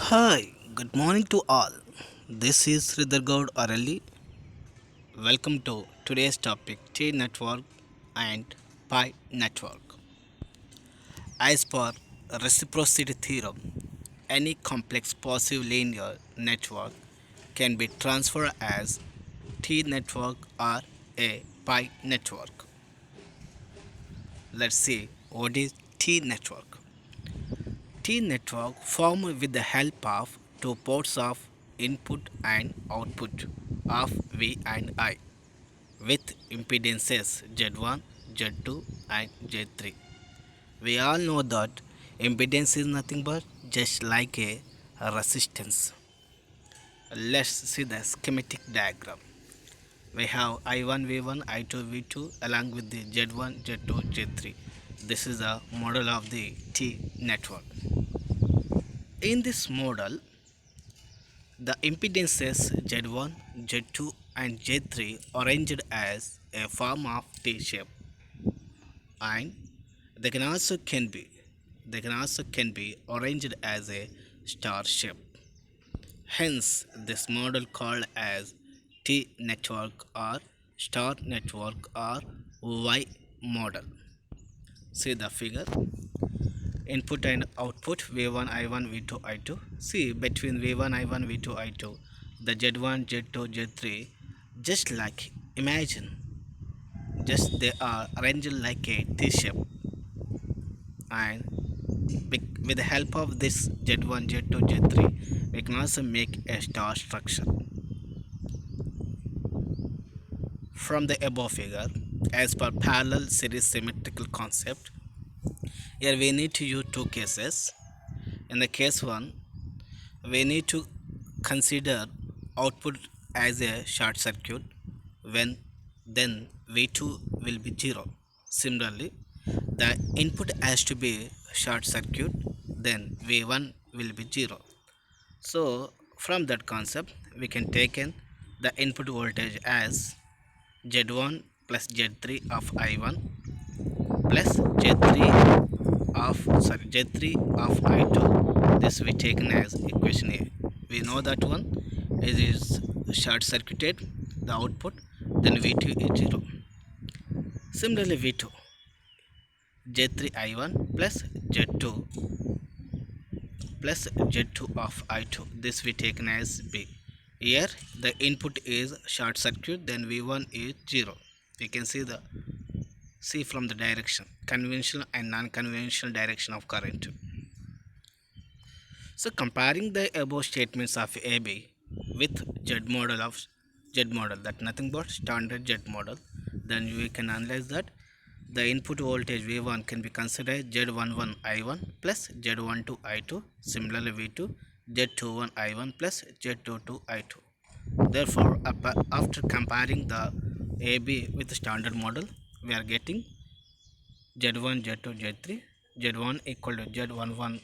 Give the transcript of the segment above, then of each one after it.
Hi, good morning to all. This is Sridhar Gaud Arali. Welcome to today's topic T network and pi network. As per reciprocity theorem, any complex positive linear network can be transferred as T network or a pi network. Let's see what is T network. T network formed with the help of two ports of input and output of V and I with impedances Z1, Z2 and Z3. We all know that impedance is nothing but just like a resistance. Let's see the schematic diagram. We have I1 V1 I2 V2 along with the Z1 Z2 Z3. This is the model of the T network. In this model, the impedances Z1, Z2 and Z3 arranged as a form of T shape, and they can also can be arranged as a star shape. Hence this model called as T network or star network or Y model. See the figure. Input and output V1 I1 V2 I2. See between V1 I1 V2 I2 the Z1 Z2 Z3 just like imagine just they are arranged like a T shape, and with the help of this Z1 Z2 Z3 we can also make a star structure. From the above figure, as per parallel series symmetrical concept, here we need to use two cases. In the case 1, we need to consider output as a short circuit when then V2 will be 0. Similarly, the input has to be short circuit, then V1 will be 0. So from that concept we can take in the input voltage as Z1 plus Z3 of I1 plus Z3 of I2. This we taken as equation A. We know that one it is short circuited the output, then V2 is 0. Similarly V2 Z3 I1 plus Z2 plus Z2 of I2. This we taken as B. Here the input is short circuit, then V1 is 0. We can see from the direction conventional and non-conventional direction of current. So comparing the above statements of AB with Z model, that nothing but standard Z model, then we can analyze that the input voltage V1 can be considered Z11 I1 plus Z12 I2. Similarly V2 Z21 I1 plus Z22 I2. Therefore, after comparing the AB with the standard model, we are getting Z1 Z2 Z3. Z1 equal to Z11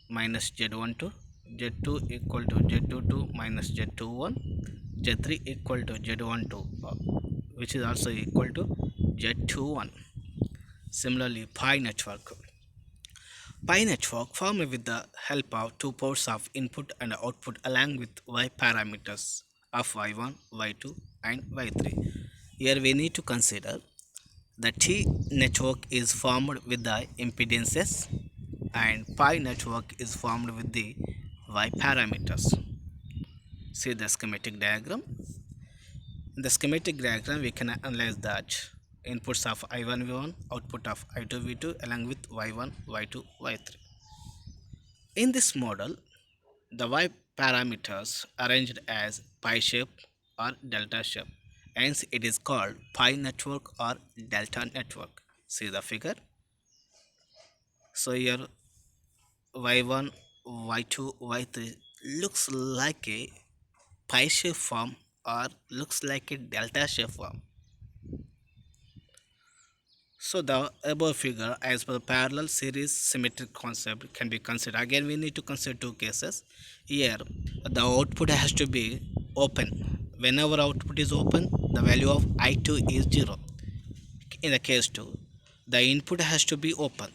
minus Z12, Z2 equal to Z22 minus Z21, Z3 equal to Z12, which is also equal to Z21. Similarly, pi network. Pi network formed with the help of two ports of input and output along with Y parameters of Y1, Y2 and Y3. Here we need to consider the T network is formed with the impedances and pi network is formed with the Y parameters. See the schematic diagram. In the schematic diagram, we can analyze that inputs of I1 V1, output of I2 V2 along with Y1, Y2, Y3. In this model, the Y parameters arranged as pi shape or delta shape. Hence, it is called pi network or delta network. See the figure. So here Y1, Y2, Y3 looks like a pi shape form or looks like a delta shape form. So the above figure as per the parallel series symmetric concept can be considered. Again we need to consider two cases. Here the output has to be open. Whenever output is open, the value of I2 is 0. In the case 2, the input has to be open.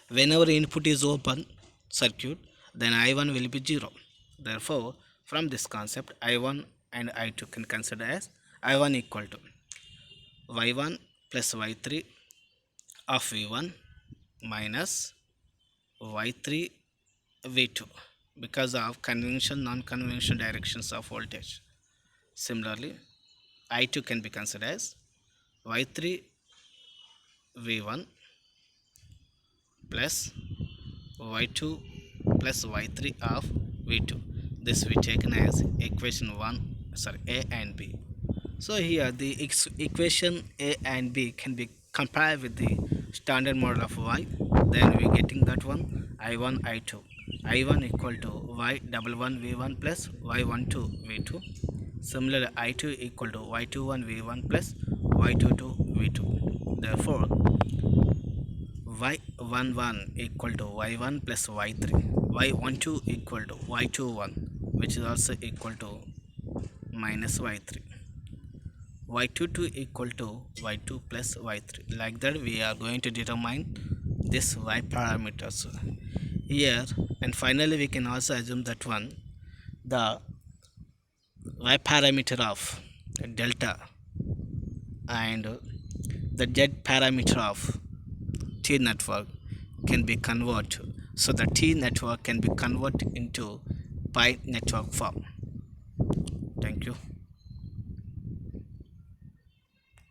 Whenever input is open circuit, then I1 will be 0. Therefore, from this concept, I1 and I2 can consider as I1 equal to y1 plus y3 of v1 minus y3 v2 because of convention non-convention directions of voltage. Similarly, I2 can be considered as y3 v1 plus y2 plus y3 of v2. This we taken as equation 1, sorry, a and b. So here the equation a and b can be compared with the standard model of y. Then we getting that one I1 I2. I1 equal to y11 v1 plus y12 v2. Similarly, I2 equal to y21 v1 plus y22 v2. Therefore, y11 equal to y1 plus y3, y12 equal to y21, which is also equal to minus y3, y22 equal to y2 plus y3. Like that we are going to determine this y parameters here. And finally we can also assume that one the y parameter of delta and the z parameter of T network can be converted, so the T network can be converted into pi network form. Thank you.